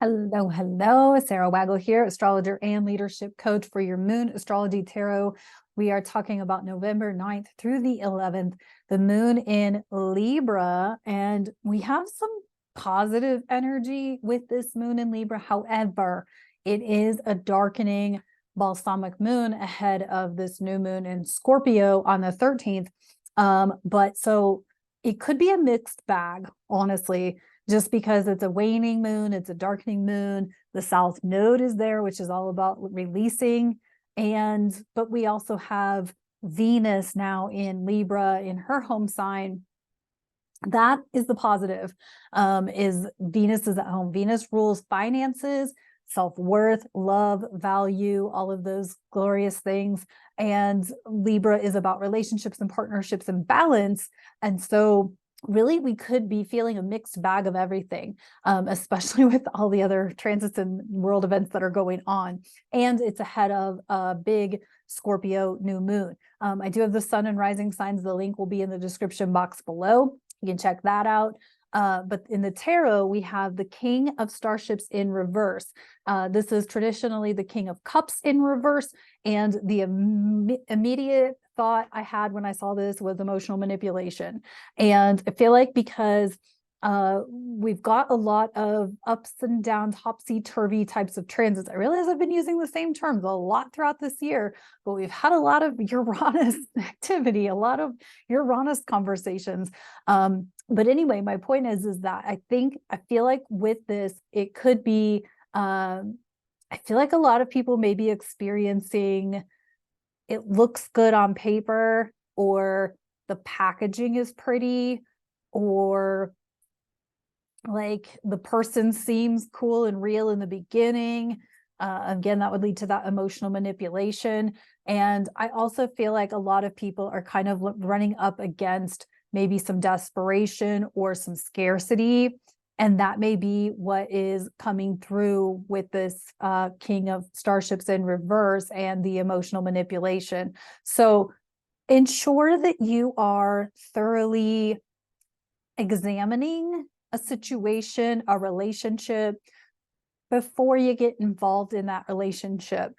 Hello, hello. Sarah Waggle here, astrologer and leadership coach for your Moon Astrology Tarot. We are talking about November 9th through the 11th, the moon in Libra, and we have some positive energy with this moon in Libra. However, it is a darkening balsamic moon ahead of this new moon in Scorpio on the 13th. But so it could be a mixed bag, honestly, just because it's a waning moon, it's a darkening moon. The South Node is there, which is all about releasing. But we also have Venus now in Libra in her home sign. That is the positive, is Venus is at home. Venus rules finances, self-worth, love, value, all of those glorious things. And Libra is about relationships and partnerships and balance. And so really we could be feeling a mixed bag of everything, especially with all the other transits and world events that are going on. And it's ahead of a big Scorpio new moon. I do have the sun and rising signs. The link will be in the description box below. You can check that out. But in the tarot, we have the King of Starships in reverse. This is traditionally the King of Cups in reverse. And the immediate thought I had when I saw this was emotional manipulation. And I feel like because we've got a lot of ups and downs, topsy-turvy types of transits. I realize I've been using the same terms a lot throughout this year, but we've had a lot of Uranus activity, a lot of Uranus conversations. But anyway, my point is that I feel like with this, it could be, I feel like a lot of people may be experiencing, it looks good on paper, or the packaging is pretty, or like the person seems cool and real in the beginning. Again, that would lead to that emotional manipulation. And I also feel like a lot of people are kind of running up against maybe some desperation or some scarcity. And that may be what is coming through with this King of Starships in reverse and the emotional manipulation. So ensure that you are thoroughly examining a situation, a relationship, before you get involved in that relationship.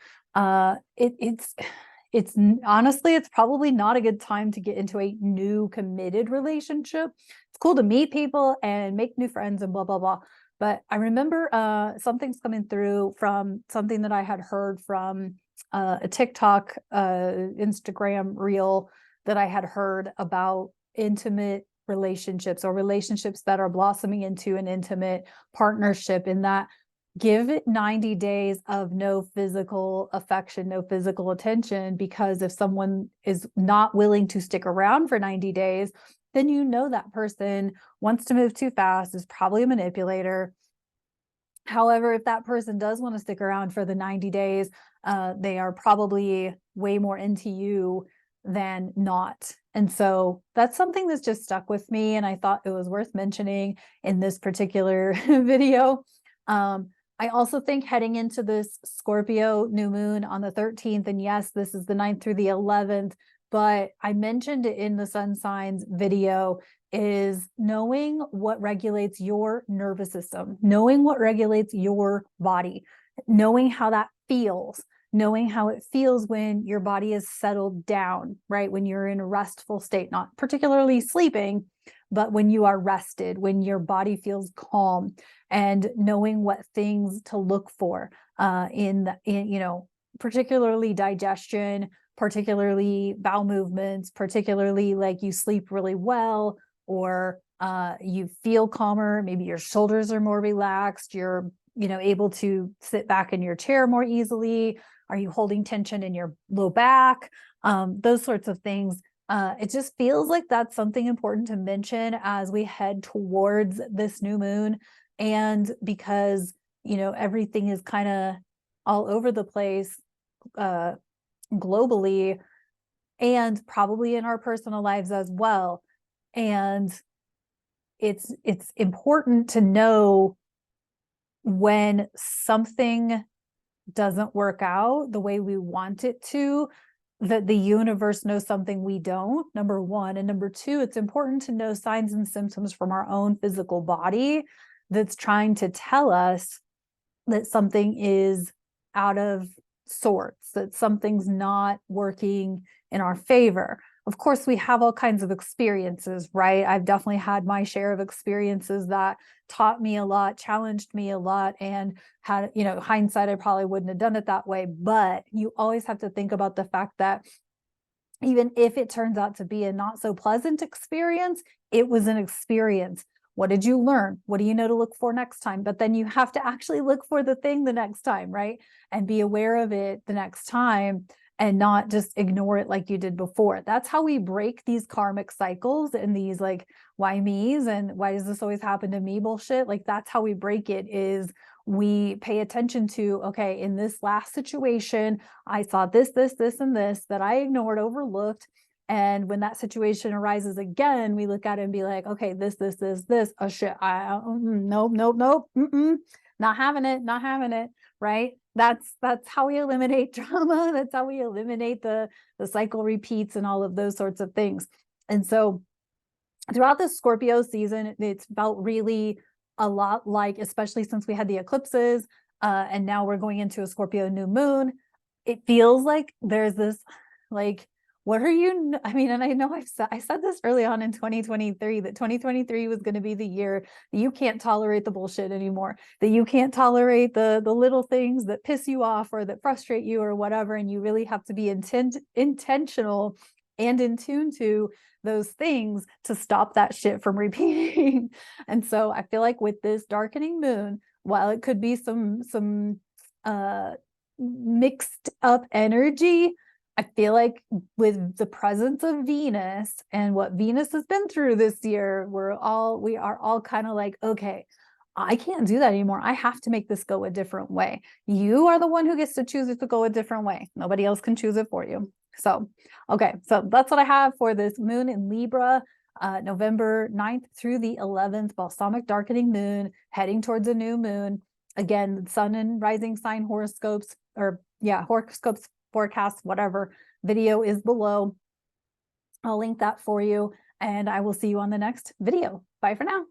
It's honestly, it's probably not a good time to get into a new committed relationship. It's cool to meet people and make new friends and blah, blah, blah. But I remember something's coming through from something that I had heard from a TikTok, Instagram reel that I had heard about intimate relationships, or relationships that are blossoming into an intimate partnership, in that give it 90 days of no physical affection, no physical attention, because if someone is not willing to stick around for 90 days, then you know that person wants to move too fast, is probably a manipulator. However, if that person does want to stick around for the 90 days, they are probably way more into you than not. And so that's something that's just stuck with me, and I thought it was worth mentioning in this particular video. I also think heading into this Scorpio new moon on the 13th, and yes, this is the 9th through the 11th, but I mentioned it in the sun signs video, is knowing what regulates your nervous system, knowing what regulates your body, knowing how that feels, knowing how it feels when your body is settled down, right? When you're in a restful state, not particularly sleeping, but when you are rested, when your body feels calm, and knowing what things to look for in particularly digestion, particularly bowel movements, particularly like you sleep really well, or you feel calmer, maybe your shoulders are more relaxed, you're able to sit back in your chair more easily. Are you holding tension in your low back? Those sorts of things. It just feels like that's something important to mention as we head towards this new moon. And because, everything is kind of all over the place globally, and probably in our personal lives as well. And it's important to know when something doesn't work out the way we want it to, that the universe knows something we don't, number one. And number two, it's important to know signs and symptoms from our own physical body that's trying to tell us that something is out of sorts, that something's not working in our favor. Of course, we have all kinds of experiences, right? I've definitely had my share of experiences that taught me a lot, challenged me a lot, and had, you know, hindsight, I probably wouldn't have done it that way. But you always have to think about the fact that even if it turns out to be a not so pleasant experience, it was an experience. What did you learn? What do you know to look for next time? But then you have to actually look for the thing the next time, right? And be aware of it the next time and not just ignore it like you did before. That's how we break these karmic cycles and these like, why me's and why does this always happen to me bullshit? Like that's how we break it, is we pay attention to, okay, in this last situation, I saw this, and this that I ignored, overlooked. And when that situation arises again, we look at it and be like, okay, this. Oh shit, nope, not having it, right? That's how we eliminate drama. That's how we eliminate the cycle repeats and all of those sorts of things. And so throughout the Scorpio season, it's felt really a lot like, especially since we had the eclipses, and now we're going into a Scorpio new moon. It feels like there's this, like, what are you? I mean, and I know I said this early on in 2023 that 2023 was going to be the year that you can't tolerate the bullshit anymore, that you can't tolerate the little things that piss you off or that frustrate you or whatever, and you really have to be intentional and in tune to those things to stop that shit from repeating. And so I feel like with this darkening moon, while it could be some mixed up energy, I feel like with the presence of Venus and what Venus has been through this year, we are all kind of like, okay, I can't do that anymore. I have to make this go a different way. You are the one who gets to choose it to go a different way. Nobody else can choose it for you. So, okay, so that's what I have for this moon in Libra, November 9th through the 11th, balsamic darkening moon, heading towards a new moon. Again, sun and rising sign horoscopes, or yeah, horoscopes, forecasts, whatever, video is below. I'll link that for you, and I will see you on the next video. Bye for now.